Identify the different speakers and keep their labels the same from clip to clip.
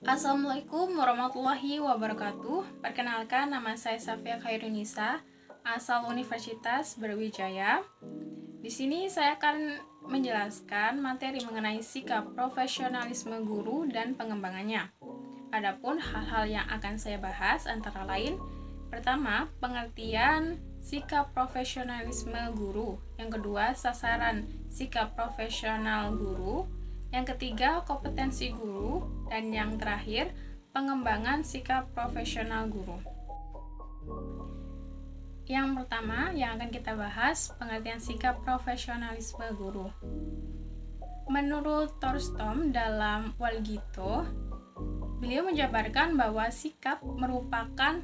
Speaker 1: Assalamualaikum warahmatullahi wabarakatuh. Perkenalkan, nama saya Safia Khairunisa, asal Universitas Brawijaya. Di sini saya akan menjelaskan materi mengenai sikap profesionalisme guru dan pengembangannya. Adapun hal-hal yang akan saya bahas antara lain, pertama, pengertian sikap profesionalisme guru. Yang kedua, sasaran sikap profesional guru. Yang ketiga, kompetensi guru. Dan yang terakhir, pengembangan sikap profesional guru. Yang pertama yang akan kita bahas, pengertian sikap profesionalisme guru. Menurut Thorstrom dalam Walgito, beliau menjabarkan bahwa sikap merupakan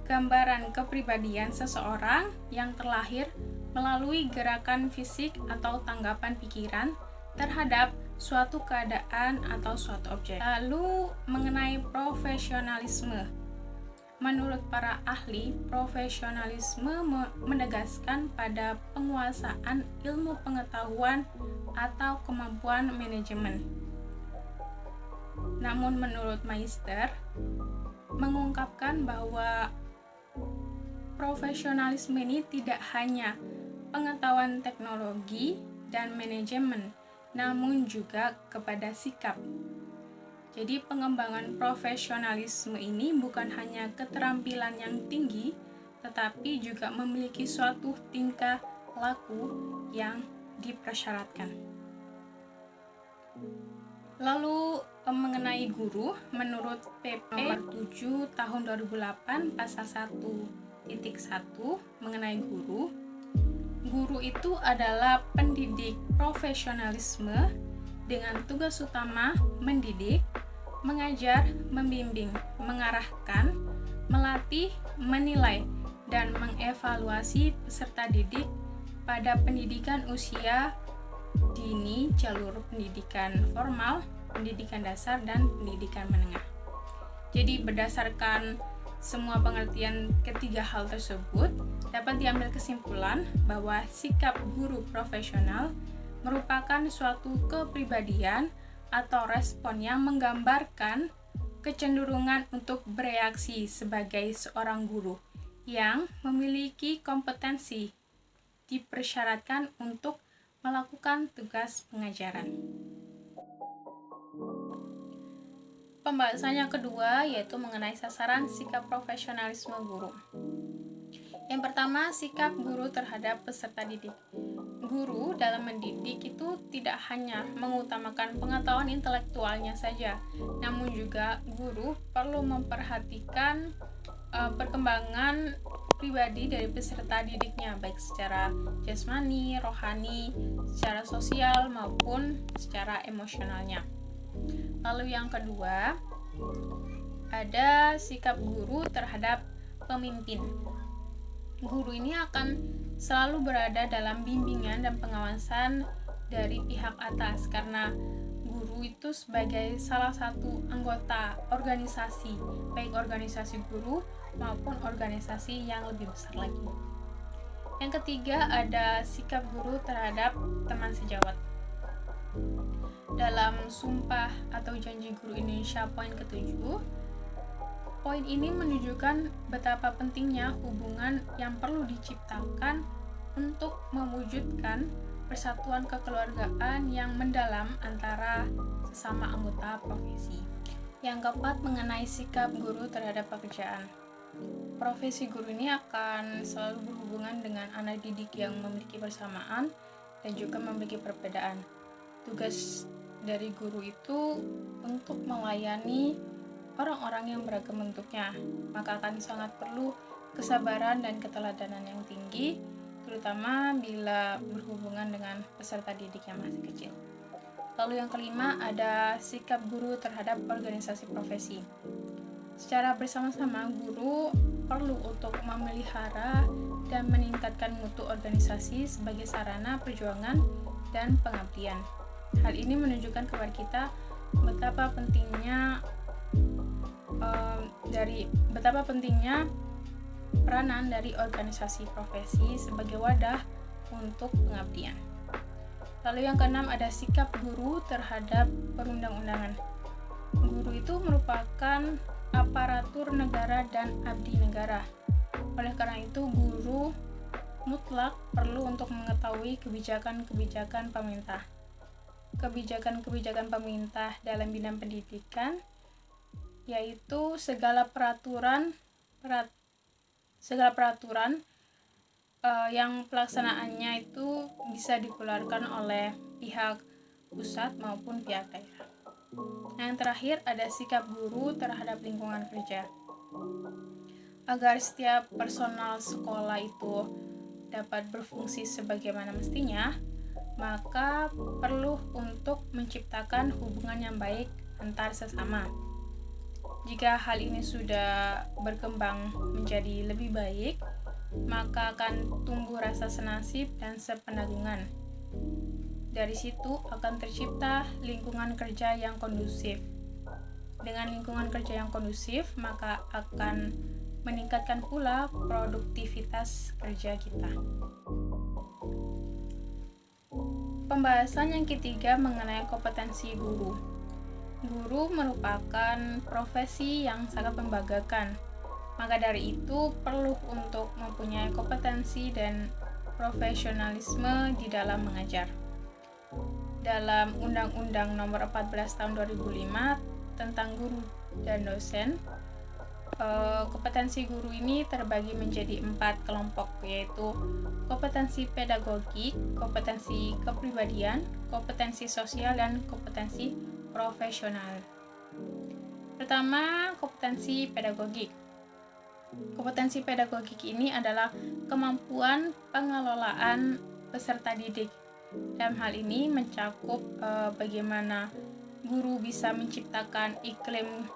Speaker 1: gambaran kepribadian seseorang yang terlahir melalui gerakan fisik atau tanggapan pikiran terhadap suatu keadaan atau suatu objek. Lalu mengenai profesionalisme, menurut para ahli, profesionalisme menegaskan pada penguasaan ilmu pengetahuan atau kemampuan manajemen. Namun menurut Meister, mengungkapkan bahwa profesionalisme ini tidak hanya pengetahuan teknologi dan manajemen, namun juga kepada sikap. Jadi pengembangan profesionalisme ini bukan hanya keterampilan yang tinggi, tetapi juga memiliki suatu tingkah laku yang dipersyaratkan. Lalu mengenai guru, menurut PP nomor 7 tahun 2008 pasal 1.1 mengenai guru, guru itu adalah pendidik profesionalisme dengan tugas utama mendidik, mengajar, membimbing, mengarahkan, melatih, menilai, dan mengevaluasi peserta didik pada pendidikan usia dini, jalur pendidikan formal, pendidikan dasar, dan pendidikan menengah. Jadi berdasarkan semua pengertian ketiga hal tersebut, dapat diambil kesimpulan bahwa sikap guru profesional merupakan suatu kepribadian atau respon yang menggambarkan kecenderungan untuk bereaksi sebagai seorang guru yang memiliki kompetensi dipersyaratkan untuk melakukan tugas pengajaran. Pembahasan yang kedua yaitu mengenai sasaran sikap profesionalisme guru. Yang pertama, sikap guru terhadap peserta didik. Guru dalam mendidik itu tidak hanya mengutamakan pengetahuan intelektualnya saja, namun juga guru perlu memperhatikan perkembangan pribadi dari peserta didiknya, baik secara jasmani, rohani, secara sosial maupun secara emosionalnya. Lalu yang kedua, ada sikap guru terhadap pemimpin. Guru ini akan selalu berada dalam bimbingan dan pengawasan dari pihak atas, karena guru itu sebagai salah satu anggota organisasi, baik organisasi guru maupun organisasi yang lebih besar lagi. Yang ketiga, ada sikap guru terhadap teman sejawat. Dalam Sumpah atau Janji Guru Indonesia poin ke-7, poin ini menunjukkan betapa pentingnya hubungan yang perlu diciptakan untuk mewujudkan persatuan kekeluargaan yang mendalam antara sesama anggota profesi. Yang keempat, mengenai sikap guru terhadap pekerjaan. Profesi guru ini akan selalu berhubungan dengan anak didik yang memiliki persamaan dan juga memiliki perbedaan. Tugas dari guru itu untuk melayani orang-orang yang beragam bentuknya, maka akan sangat perlu kesabaran dan keteladanan yang tinggi, terutama bila berhubungan dengan peserta didik yang masih kecil. Lalu yang kelima, ada sikap guru terhadap organisasi profesi. Secara bersama-sama, guru perlu untuk memelihara dan meningkatkan mutu organisasi sebagai sarana perjuangan dan pengabdian. Hal ini menunjukkan kepada kita betapa pentingnya peranan dari organisasi profesi sebagai wadah untuk pengabdian. Lalu yang keenam, ada sikap guru terhadap perundang-undangan. Guru itu merupakan aparatur negara dan abdi negara. Oleh karena itu, guru mutlak perlu untuk mengetahui kebijakan-kebijakan pemerintah. Kebijakan-kebijakan pemerintah dalam bidang pendidikan yaitu segala peraturan yang pelaksanaannya itu bisa dikeluarkan oleh pihak pusat maupun pihak daerah. Nah, yang terakhir ada sikap guru terhadap lingkungan kerja. Agar setiap personal sekolah itu dapat berfungsi sebagaimana mestinya, maka perlu untuk menciptakan hubungan yang baik antar sesama. Jika hal ini sudah berkembang menjadi lebih baik, maka akan tumbuh rasa senasib dan sepenanggungan. Dari situ akan tercipta lingkungan kerja yang kondusif. Dengan lingkungan kerja yang kondusif, maka akan meningkatkan pula produktivitas kerja kita. Pembahasan yang ketiga mengenai kompetensi guru. Guru merupakan profesi yang sangat membanggakan. Maka dari itu perlu untuk mempunyai kompetensi dan profesionalisme di dalam mengajar. Dalam Undang-Undang Nomor 14 Tahun 2005 tentang guru dan dosen, kompetensi guru ini terbagi menjadi 4 kelompok, yaitu kompetensi pedagogik, kompetensi kepribadian, kompetensi sosial, dan kompetensi profesional. Pertama, kompetensi pedagogik. Kompetensi pedagogik ini adalah kemampuan pengelolaan peserta didik. Dalam hal ini mencakup bagaimana guru bisa menciptakan iklim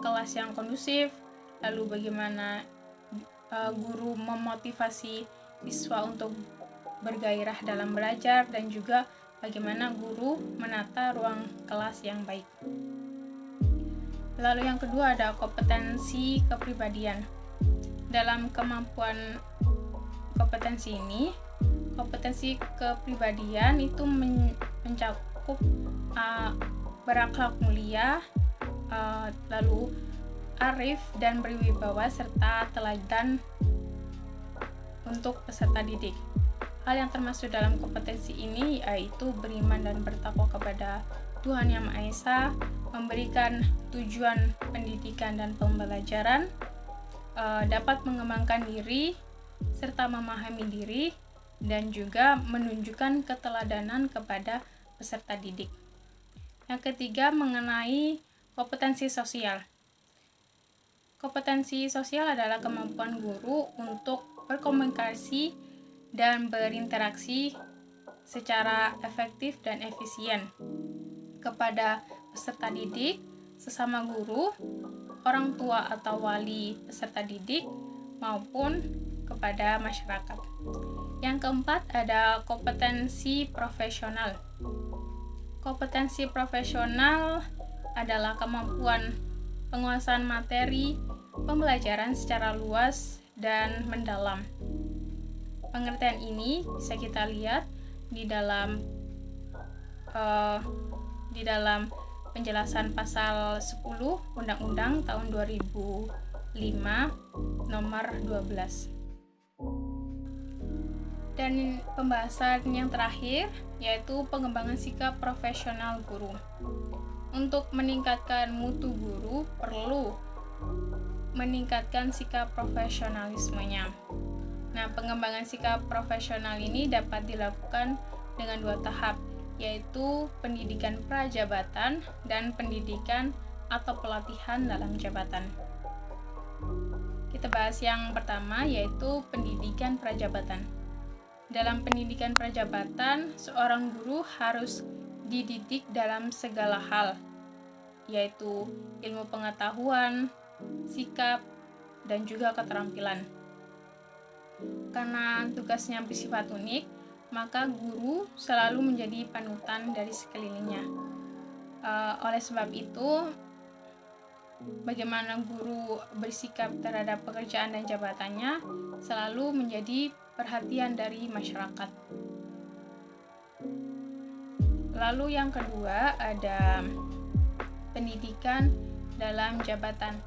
Speaker 1: kelas yang kondusif, lalu bagaimana guru memotivasi siswa untuk bergairah dalam belajar, dan juga bagaimana guru menata ruang kelas yang baik. Lalu yang kedua ada kompetensi kepribadian. Dalam kemampuan kompetensi ini, kompetensi kepribadian itu mencakup berakhlak mulia, lalu arif dan berwibawa, serta teladan untuk peserta didik. Hal yang termasuk dalam kompetensi ini yaitu beriman dan bertakwa kepada Tuhan Yang Maha Esa, memberikan tujuan pendidikan dan pembelajaran, dapat mengembangkan diri serta memahami diri, dan juga menunjukkan keteladanan kepada peserta didik. Yang ketiga mengenai kompetensi sosial. Kompetensi sosial adalah kemampuan guru untuk berkomunikasi dan berinteraksi secara efektif dan efisien kepada peserta didik, sesama guru, orang tua atau wali peserta didik, maupun kepada masyarakat. Yang keempat ada kompetensi profesional. Kompetensi profesional adalah kemampuan penguasaan materi pembelajaran secara luas dan mendalam. Pengertian ini bisa kita lihat di dalam penjelasan pasal 10 Undang-Undang tahun 2005 nomor 12. Dan pembahasan yang terakhir yaitu pengembangan sikap profesional guru. Untuk meningkatkan mutu guru perlu meningkatkan sikap profesionalismenya. Nah, pengembangan sikap profesional ini dapat dilakukan dengan 2 tahap, yaitu pendidikan prajabatan dan pendidikan atau pelatihan dalam jabatan. Kita bahas yang pertama, yaitu pendidikan prajabatan. Dalam pendidikan prajabatan, seorang guru harus dididik dalam segala hal, yaitu ilmu pengetahuan, sikap, dan juga keterampilan. Karena tugasnya bersifat unik, maka guru selalu menjadi panutan dari sekelilingnya. Oleh sebab itu, bagaimana guru bersikap terhadap pekerjaan dan jabatannya selalu menjadi perhatian dari masyarakat. Lalu yang kedua ada pendidikan dalam jabatan.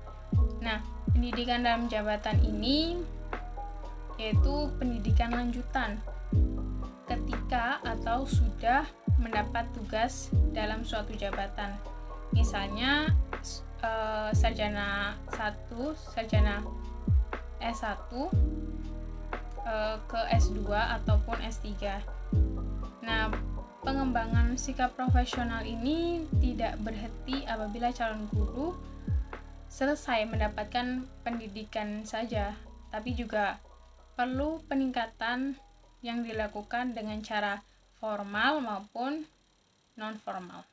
Speaker 1: Nah, pendidikan dalam jabatan ini yaitu pendidikan lanjutan ketika atau sudah mendapat tugas dalam suatu jabatan. Misalnya sarjana 1, sarjana S1 ke S2 ataupun S3. Nah, pengembangan sikap profesional ini tidak berhenti apabila calon guru selesai mendapatkan pendidikan saja, tapi juga perlu peningkatan yang dilakukan dengan cara formal maupun non-formal.